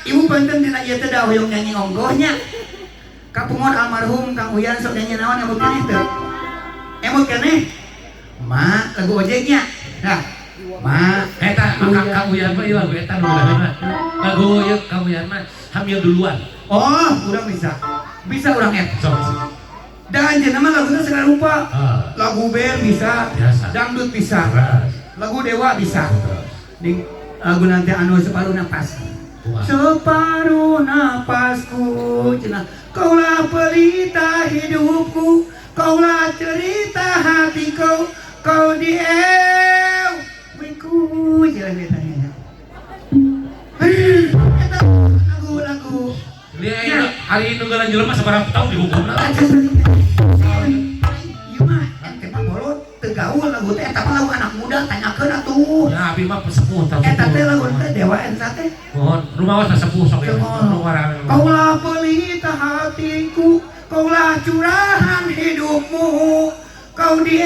ibu banten dina ieu teh da hoyong nyanyi onggohnya. Kapungon almarhum Kang Uyan sok nyanyi naon emut keneh teu? Emut keneh? Ma lagu ojeknya. Nah, ma eta Kang Uyan mah ieu lagu eta nu mah. Lagu ieu Kang Uyan mah hamil duluan. Oh, urang bisa. Bisa urang eta. Sok. Dan jenama mah lagunya segala rupa. Lagu band bisa, biasa. dangdut bisa, lagu dewa bisa. Ning lagu nanti anu separuh napas. Separuh napasku, cenah kaulah pelita hidupku, kaulah cerita hatiku, kau di ewiku, jalan betanya. Eta lagu. Lihat hari ini nungguan jelema sabarang tahun dihukum. Ieu mah ente mah bolot teu gaul lagu teh eta mah lagu anak muda tanyakeun atuh. Ya abi mah sepuh tah. Eta teh lagu teh dewa eta teh. Mohon rumah was sepuh sok ya. Kaulah pelita hatiku, kaulah curahan hidupmu, kau di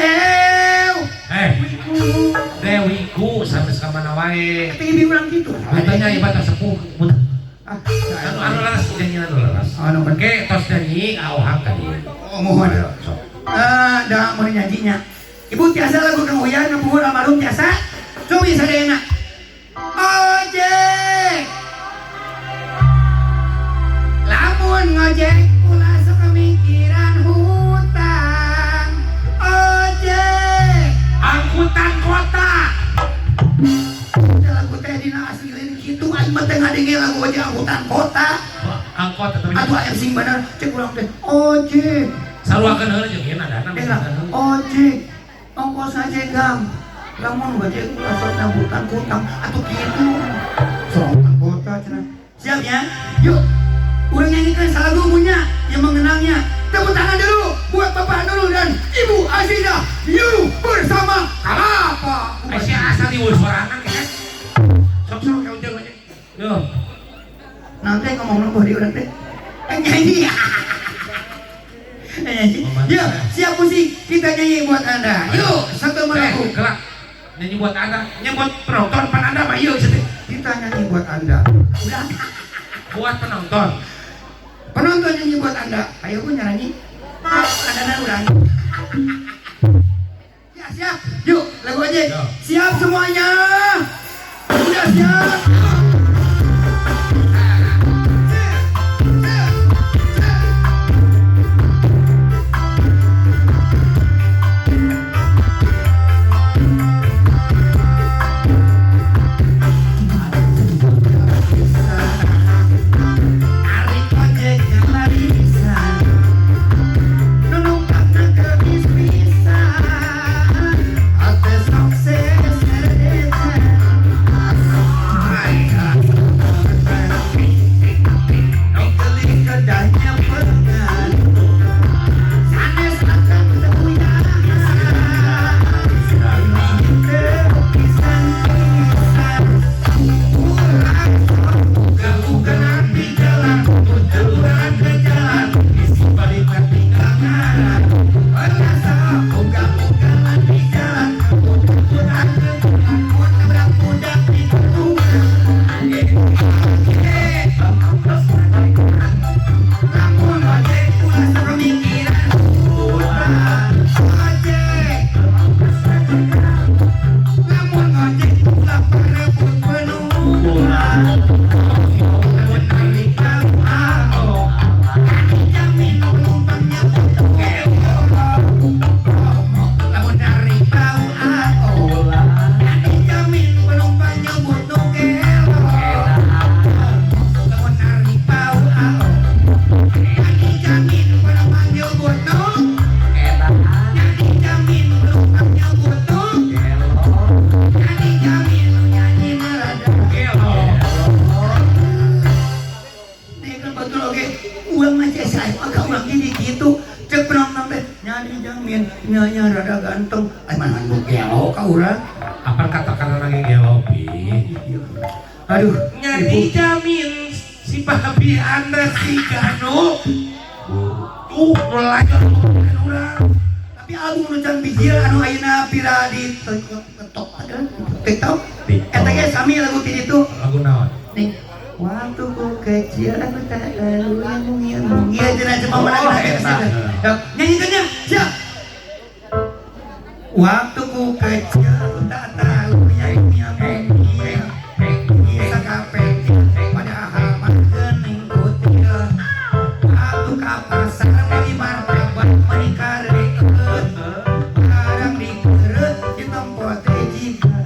Dewiku sampai kamana wae. Tapi ibu urang gitu. Katanya ibadah sepuh. Anu laras nyanyi anu laras. Oke, tos nyanyi auhang ka dieu. Oh, mohon. Da mun nyanyinya. Ibu tiasa lagu Kang Uyan nuhun almarhum tiasa. Cobi sadayana. Ojek. Lamun ngojek ulah sok kemikiran hutang. Ojek. Angkutan kota. Lagu teh dina aslin kitu aing mah teh ngadenge lagu ojek angkutan kota. Angkot eta Atuh aya sing bener cek urang teh ojek. Saruakeun heula jeung ieu nadana. Ojek. Ongkos ngajegam. Lamun ngojek ulah sok angkutan kutang atuh kitu. Angkutan kota cenah. Siap ya? Yuk. Urang nyanyikan salagu punya yang mengenangnya. Tepuk tangan dulu buat Bapak Nurul dan Ibu Aziza. You bersama Kalapa. Masih asal di suaranan kan. Sok-sok ka ujang aja. Yo. Nanti ngomong lu di urang teh. Nyanyi. Nyanyi. Yuk, siap musik. Kita nyanyi buat Anda. Yuk, satu lagu. Kelak. Nyanyi buat Anda. Nyanyi buat penonton pan Anda mah yuk sih. Kita nyanyi buat Anda. Udah. Buat penonton. Penonton nyanyi buat Anda. Ayo pun nyanyi. Anda ulang. Ya siap. Yuk, lagu aja. Siap semuanya. Udah siap. Nyanyi rada ganteng, mana anu gelo ka urang. Apa kata-kata lagi gelo pi? Aduh, nyanyi jamin si babi Anda si Gano. Mulai urang. Tapi album nu can bijil anu ayeuna pira di TikTok ada TikTok. Eta ge sami lagu ti ditu. Lagu naon? Nih, waktu ku kecil aku tak tahu yang iya cenah cuma mana nyanyikannya siap. Waktu ku kecil aku tak tahu yang sakapet padahal mangkening kutil aku ka pasar beli martabak menikah reket barang dikeut di tempat jika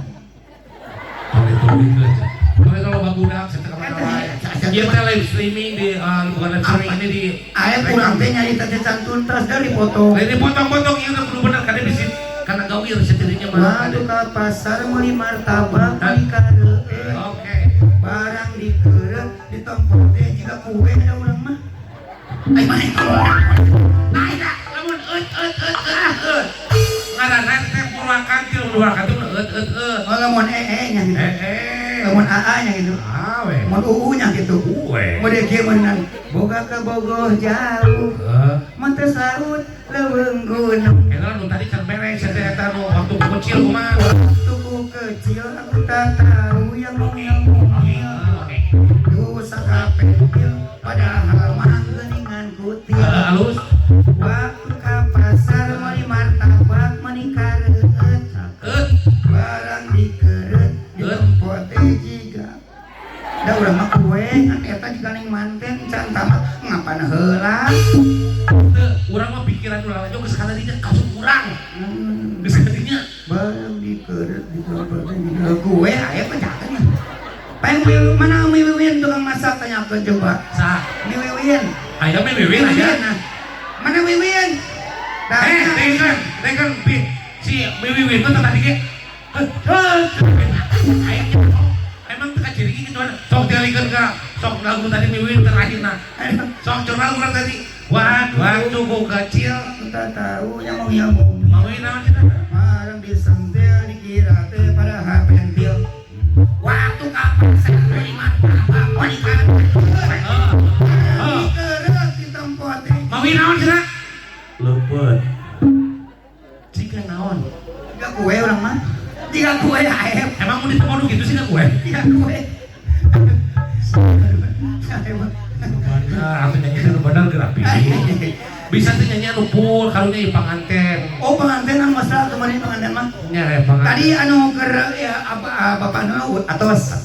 kalau bagudak saya kemana-mana dia teh live streaming di bukan live streaming ini di ayat kurang teh nyari teh cantun terus dari foto ini potong-potong ini udah bener karena bisa karena gawir setidaknya mah waktu ka pasar beli martabak menikah reket oke barang dikeut di tempat jika kue ada urang mah ai mana ai dah lamun ngaranna teh purwakan ti purwakan tuh oh lamun nya gitu lamun aa nya gitu awe lamun uu nya gitu mode kieu meunan boga ka Bogor jauh mata saut leuweung gunung eta nu tadi can beres eta nu waktu kecil kumaha waktu ku kecil aku tak tahu yang mungil dosa kapekil padahal mangeuningan kutil halus waktu ka pasar meuli martabak menikah reueut barang dikeut di tempat jiga da urang mah kue kan eta juga ning manten can tamat ngapan heula urang mah pikiran urang aja geus kana dinya kasut urang geus kana dinya barang dikeut di tempat jiga kue aya pejakan pengen mana miwiwin tukang masak tanyakeun coba sah miwiwin aya mah wiwin aya mana wiwin dengan si wiwin itu tadi ke emang teka ciri gitu kan sok dialihkan ke sok lagu tadi wiwin terakhir nah sok jurnal kurang tadi waktu ku kecil kita tahu yang mau ngomong mau ini nama kita marang disentil dikira teh pada hapentil waktu kapan saya beli martabak menikah dikeut di tempat mau ini nama kita luput jika naon jika kue orang mah jika kue aep emang mau ditemu gitu sih kan gue jika kue atau nyanyi itu benar gerapi bisa tuh nyanyi lupul kalau nyanyi panganten oh panganten kan masalah kemarin panganten mah nyari panganten tadi anu ker ya bapak nu atos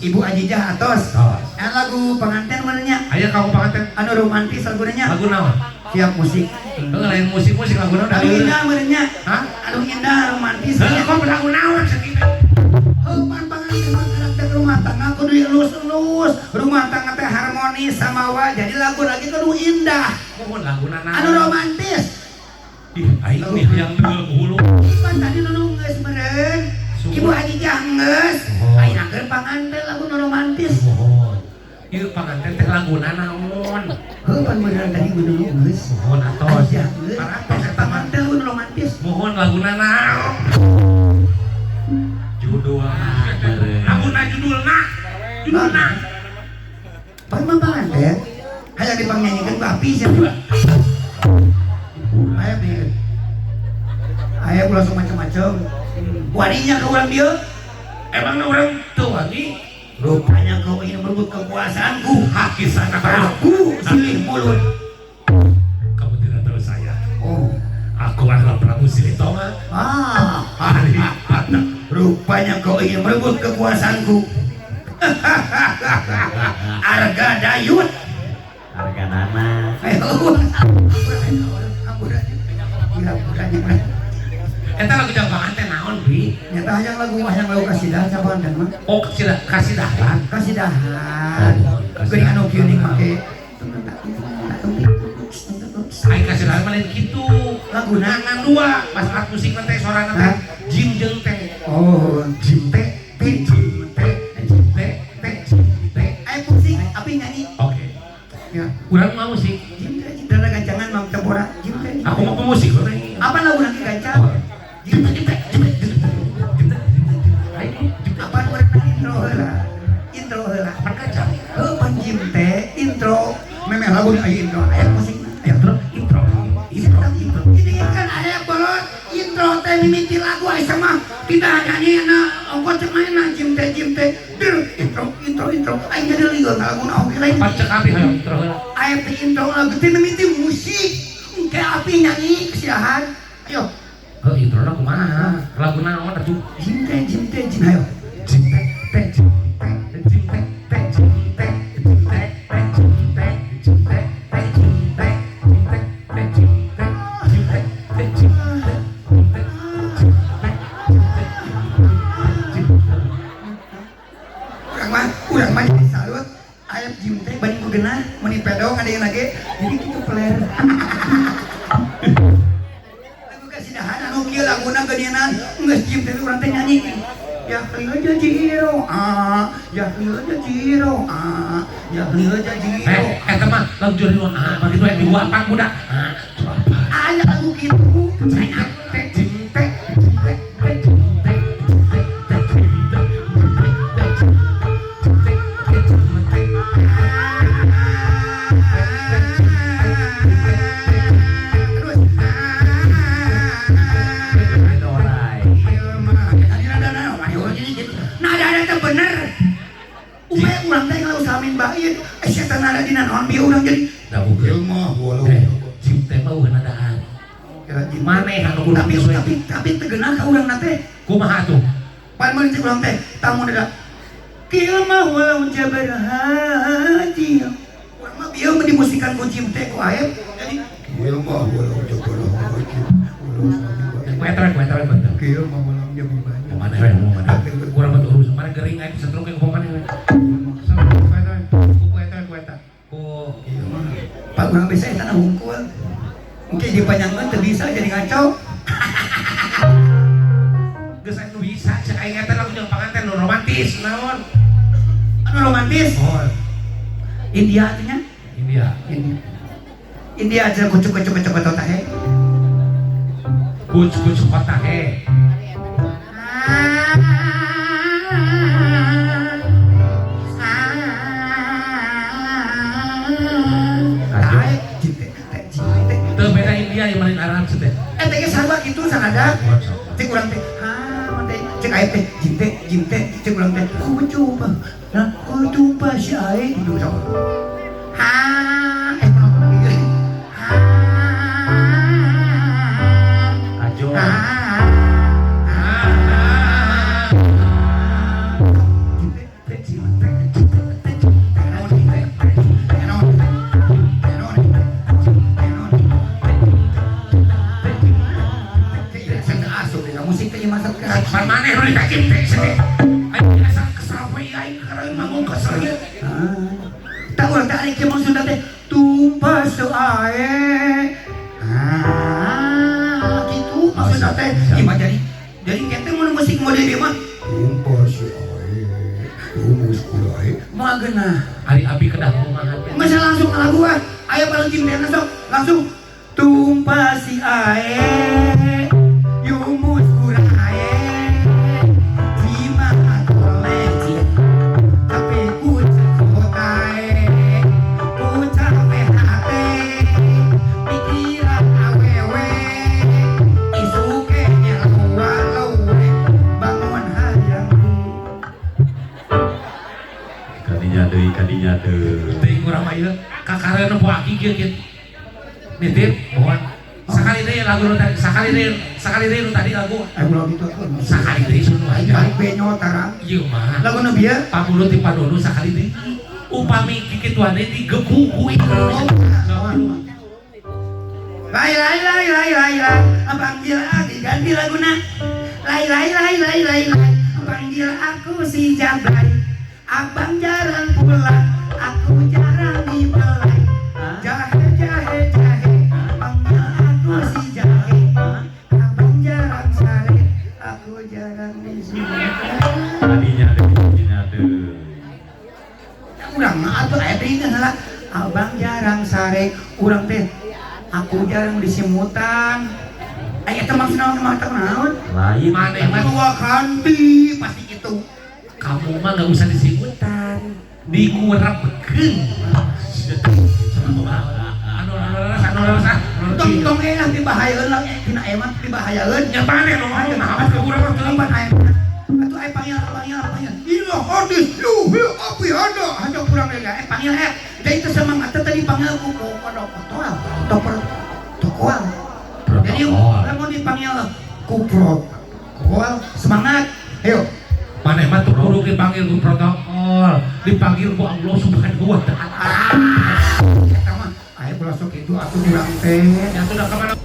ibu Ajijah atos lagu panganten mananya ayo kamu panganten anu romantis lagunya lagu naon siap musik ngelain musik lagu naon anu indah mananya hah anu indah romantis kok lagu naon sekitar pan panganten mah karakter rumah tangga kudu elus-elus rumah tangga teh harmonis samawa jadi lagu lagi kudu indah mohon lagu naon anu romantis ih aing nih yang deul hulu pan tadi nu geus meureun ibu Ajijah geus ayeuna keur panganten lagu nu romantis mohon ieu panganten teh laguna naon pan beneran tadi kudu geus mohon atos paratos eta mantel nu romantis mohon laguna naon judul laguna judulna pan panganten hayang dipangnyanyikan ku api siapa ayah nih ayah langsung macam-macam wadinya ke orang dia emang orang tua nih rupanya kau ingin merebut kekuasaanku haki sana aku silih mulut kamu tidak tahu saya oh aku adalah Prabu Silitonga hari rupanya kau ingin merebut kekuasaanku Arga Dayut harga nana eta lagu jang panganten naon bi nyata hayang lagu kasidah siapa kan mah oh kasidahan geuning anu kieu make aing kasidahan mah lain kitu laguna ngan dua pas alat musik teh sorana teh jim jeung teh oh jim teh ayo pusing api nyanyi oke ya urang mau musik jim teh dara gancangan mang tempora jim teh aku mau pemusik apa lagu lagi gancang jim teh apa urang intro heula perkacang pan jim teh intro memeh lagu aya intro aya musik aya intro ini kan aya bolot intro teh mimiti lagu aya sama tidak nyanyi na ongkos cek main jim teh intro intro aing jadi lieur lagu oke lain Pacek api hayang intro heula. aya teh intro lagu teh mimiti musik engke api nyanyi kesiahan ayo Intro na kumaha? Lagu naon atuh? jim ayo urang mah jadi salut aya jim teh bani ku geunah meni pedong ada yang lagi jadi kitu peler lagu kasidahan anu kieu laguna geunina geus jim teh urang teh nyanyi ya lieu aja jiro ya lieu aja jiro ya lieu aja jiro Eta mah lagu jori lu begitu yang diwapak budak. aya lagu kitu aya teh jim teh bain, setan ada di naon bieu urang jadi. Da bukeul mah walau. Jim teh mah eueuh nadaan. Maneh anu kudu tapi teu geunah ka urang teh. Kumaha atuh? Pan mun cek urang teh, tamu da. Kieu mah walau jabar haji. Urang mah bieu dimusikan ku Jim teh ku aep. Jadi kieu mah walau jabar haji. Kuetan betul. Kieu mah walau jabar haji. Mana we mana? Kurang betul urus mana gering aing setruk ke pomane we. Pak urang bisa eta hungkul. Mungkin dipanjangkeun teu bisa jadi ngaco. Geus anu bisa cek aing eta lagu jeung panganten nu romantis naon? Anu romantis? Oh. India atunya? India aja kucuk kota he. Kuc kota he. Teu beda India yang main Arab teh. Teh ge sarua kitu sanada. Cek urang teh, teh cek ae teh jim teh cek urang teh. Ku coba si ae kitu sama. Pernah pikir. Ajo. Pan maneh nu ditakim teh sedih. Aing asal kesal we aing karang manggung kesel ge. Tak urang teh ari kieu maksudna teh tumpah ae. Kitu maksudna teh imah jadi kita mun musik model ieu mah tumpah ae. Rumus ae. Moal geunah. Ari abi kedah kumaha teh. Masa langsung ka lagu aya paling cinta sok langsung tumpah si ae. Yumus kurang ae. Kadinya deui. Teuing urang mah ieu kakareuna buaki kieu kitu. Nitip mohon. Sakali deui lagu nu tadi, sakali deui nu tadi lagu. Ayo lagu itu Sakali deui sunu aja. balik benyo tarang. Ieu mah. Lagu nu bieu Pamulut ti Padonu sakali deui. Upami kikituan deui digeku ku itu. Lai panggil diganti laguna. Lai panggil aku si Jablay. Abang jarang pulang, aku jarang dibelai. Jahe, panggil aku si Jahe. Abang jarang sare, aku jarang disini. Kadinya deui. Urang mah atuh aya teh lah. Abang jarang sare, urang teh aku jarang disimutan. Aya teh maksudna mah teh naon? Lain. Maneh mah Dua kanti pasti gitu. kamu mah gak usah disibutan, dikurapkeun. Tong enak dibahayaeun lah tina emang dibahayaeun. Nya maneh nu mau maaf ke urang mah teu Tempat air. Atuh air panggil. Ilo no ordis lu api ada kurang ya panggil dari itu semangat tadi panggil aku pada kotoal tokoal jadi mau dipanggil koal semangat ayo Mana mah tuh kudu dipanggil ku protokol, dipanggil ku Allah Subhanahu wa taala. Eta mah aya ulah sok kitu atuh urang teh. Ya sudah kemana?